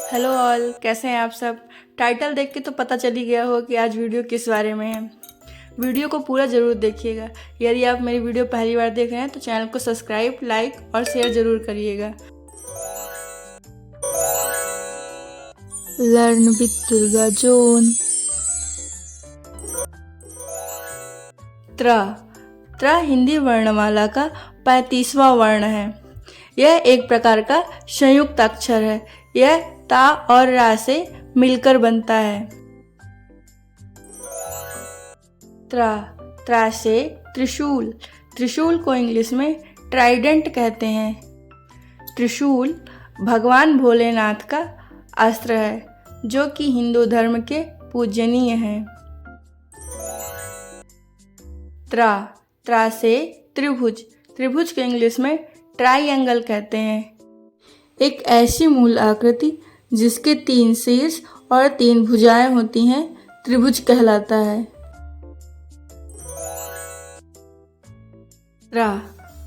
Hello all, कैसे हैं आप सब। टाइटल देख के तो पता चल ही गया हो कि आज वीडियो किस बारे में है। वीडियो को पूरा ज़रूर देखिएगा। यदि आप मेरी वीडियो पहली बार देख रहे हैं तो चैनल को सब्सक्राइब, लाइक और शेयर ज़रूर करिएगा। लर्न विद दुर्गाजोन। त्र हिंदी वर्णमाला का 35वां वर्ण है। यह एक प्रकार का संयुक्त अक्षर है। यह ता और रा से मिलकर बनता है। त्रा से त्रिशूल। त्रिशूल को इंग्लिश में ट्राइडेंट कहते हैं। त्रिशूल भगवान भोलेनाथ का अस्त्र है, जो कि हिंदू धर्म के पूजनीय है। त्रा से त्रिभुज। त्रिभुज को इंग्लिश में ट्राइएंगल कहते हैं। एक ऐसी मूल आकृति जिसके 3 शीर्ष और 3 भुजाएं होती हैं त्रिभुज कहलाता है।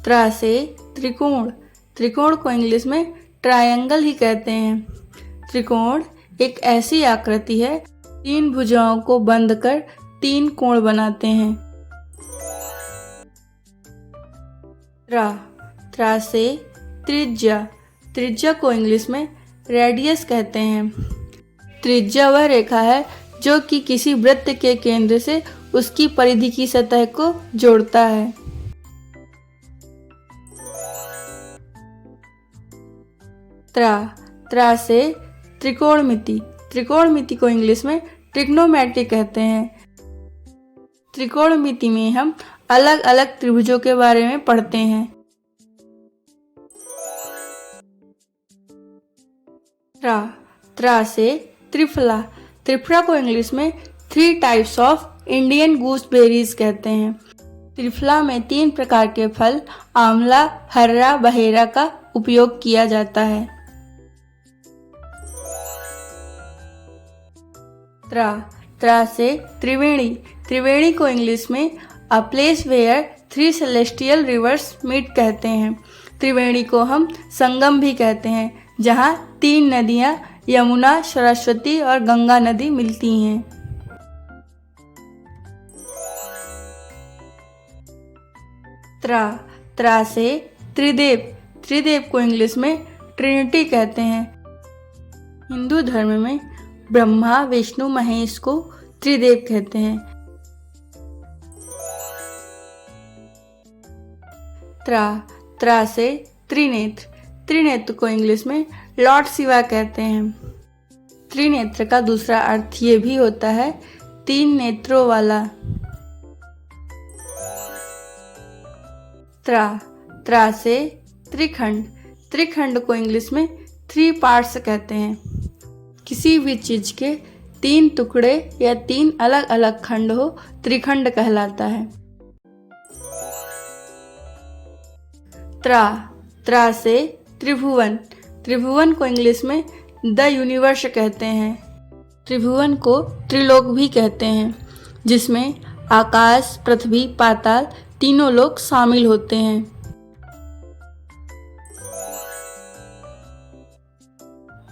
त्रा से त्रिकोण। त्रिकोण को इंग्लिश में ट्रायंगल ही कहते हैं। त्रिकोण एक ऐसी आकृति है 3 भुजाओं को बंद कर 3 कोण बनाते हैं। त्रा से त्रिज्या। त्रिज्या को इंग्लिश में रेडियस कहते हैं। त्रिज्या वह रेखा है जो कि किसी वृत्त के केंद्र से उसकी परिधि की सतह को जोड़ता है। त्रा से त्रिकोणमिति। त्रिकोणमिति को इंग्लिश में ट्रिग्नोमेट्री कहते हैं। त्रिकोणमिति में हम अलग अलग त्रिभुजों के बारे में पढ़ते हैं। त्रा से त्रिफला। त्रिफला को इंग्लिश में 3 टाइप्स ऑफ इंडियन गूसबेरीज कहते हैं। त्रिफला में 3 प्रकार के फल आंवला, हर्रा, बहेरा का उपयोग किया जाता है। त्रा से त्रिवेणी। त्रिवेणी को इंग्लिश में a place where 3 celestial rivers meet कहते हैं। त्रिवेणी को हम संगम भी कहते हैं, जहाँ 3 नदियाँ यमुना, सरस्वती और गंगा नदी मिलती हैं। त्रा से त्रिदेव। त्रिदेव को इंग्लिश में ट्रिनिटी कहते हैं। हिंदू धर्म में ब्रह्मा, विष्णु, महेश को त्रिदेव कहते हैं। त्रा से त्रिनेत्र। त्रिनेत्र को इंग्लिश में लॉर्ड शिवा कहते हैं। त्रिनेत्र का दूसरा अर्थ ये भी होता है 3 नेत्रों वाला। त्रा से त्रिखंड। त्रिखंड को इंग्लिश में 3 पार्ट्स कहते हैं। किसी भी चीज के 3 टुकड़े या 3 अलग अलग खंड हो त्रिखंड कहलाता है। त्रा से त्रिभुवन। त्रिभुवन को इंग्लिश में द यूनिवर्स कहते हैं। त्रिभुवन को त्रिलोक भी कहते हैं, जिसमें आकाश, पृथ्वी, पाताल तीनों लोक शामिल होते हैं।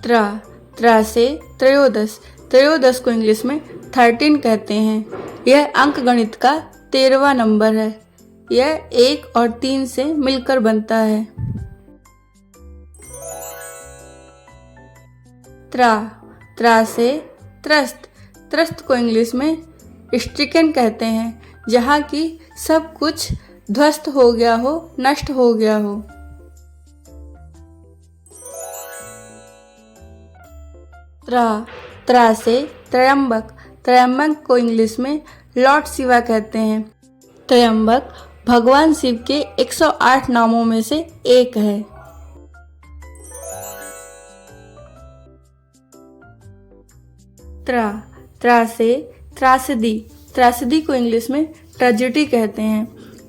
त्रा से त्रयोदश। त्रयोदश को इंग्लिश में 13 कहते हैं। यह अंक गणित का 13वां नंबर है। यह 1 और 3 से मिलकर बनता है। त्रा से त्रस्त। त्रस्त को इंग्लिश में स्ट्रिकन कहते हैं, जहाँ की सब कुछ ध्वस्त हो गया हो, नष्ट हो गया हो। त्रा से त्रयंबक। त्रयंबक को इंग्लिश में लॉर्ड शिवा कहते हैं। त्रयंबक भगवान शिव के 108 नामों में से एक है। त्रा से त्रासदी। त्रासदी को इंग्लिश में ट्रेजेडी कहते हैं।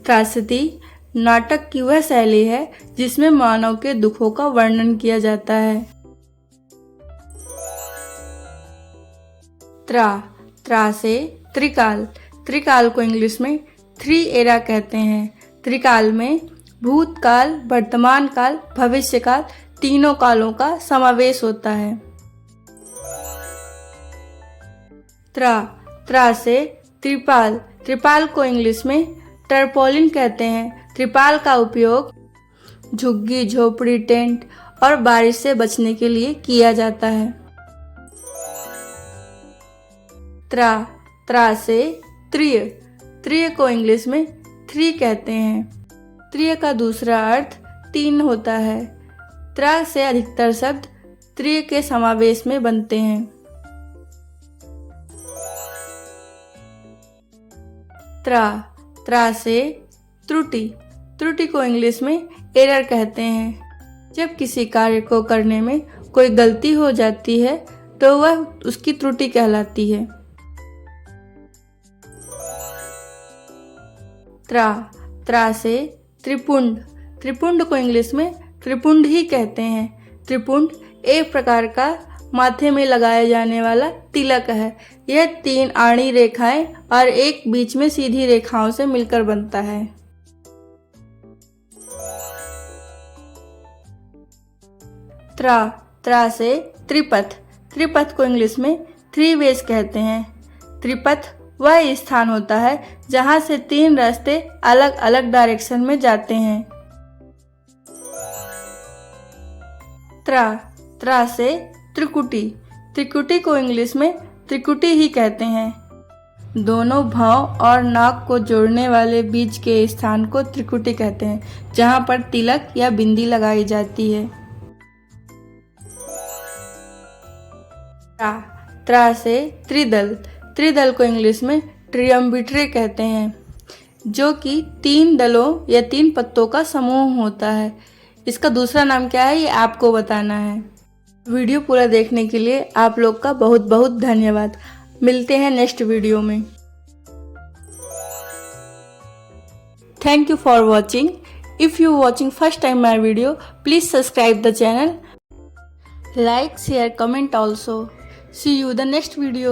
त्रासदी नाटक की वह शैली है जिसमें मानव के दुखों का वर्णन किया जाता है। त्रा से त्रिकाल। त्रिकाल को इंग्लिश में 3 एरा कहते हैं। त्रिकाल में भूतकाल, वर्तमान काल, भविष्य काल तीनों कालों का समावेश होता है। त्रा से त्रिपाल। त्रिपाल को इंग्लिश में टर्पोलिन कहते हैं। त्रिपाल का उपयोग झुग्गी, झोपड़ी, टेंट और बारिश से बचने के लिए किया जाता है। त्रा से त्रिय। त्रिय को इंग्लिश में थ्री कहते हैं। त्रिय का दूसरा अर्थ 3 होता है। त्रा से अधिकतर शब्द त्रिय के समावेश में बनते हैं। त्रा से त्रुटि। त्रुटि को इंग्लिश में एरर कहते हैं। जब किसी कार्य को करने में कोई गलती हो जाती है तो वह उसकी त्रुटि कहलाती है। त्रा से त्रिपुंड। त्रिपुंड को इंग्लिश में त्रिपुंड ही कहते हैं। त्रिपुंड एक प्रकार का माथे में लगाया जाने वाला तिलक है। यह 3 आड़ी रेखाएं और एक बीच में सीधी रेखाओं से मिलकर बनता है। त्रा से त्रिपथ। त्रिपथ को इंग्लिश में 3 वेज कहते हैं। त्रिपथ वह स्थान होता है जहां से 3 रास्ते अलग अलग डायरेक्शन में जाते हैं। त्रा से त्रिकुटी। त्रिकुटी को इंग्लिश में त्रिकुटी ही कहते हैं। दोनों भौं और नाक को जोड़ने वाले बीच के स्थान को त्रिकुटी कहते हैं, जहां पर तिलक या बिंदी लगाई जाती है। त्रा से त्रिदल। त्रिदल को इंग्लिश में ट्रियम्विट्रे कहते हैं, जो कि 3 दलों या 3 पत्तों का समूह होता है। इसका दूसरा नाम क्या है ये आपको बताना है। वीडियो पूरा देखने के लिए आप लोग का बहुत बहुत धन्यवाद। मिलते हैं नेक्स्ट वीडियो में। Thank you for watching. If you watching first time my video, please subscribe the channel, like, share, comment also. See you the next video.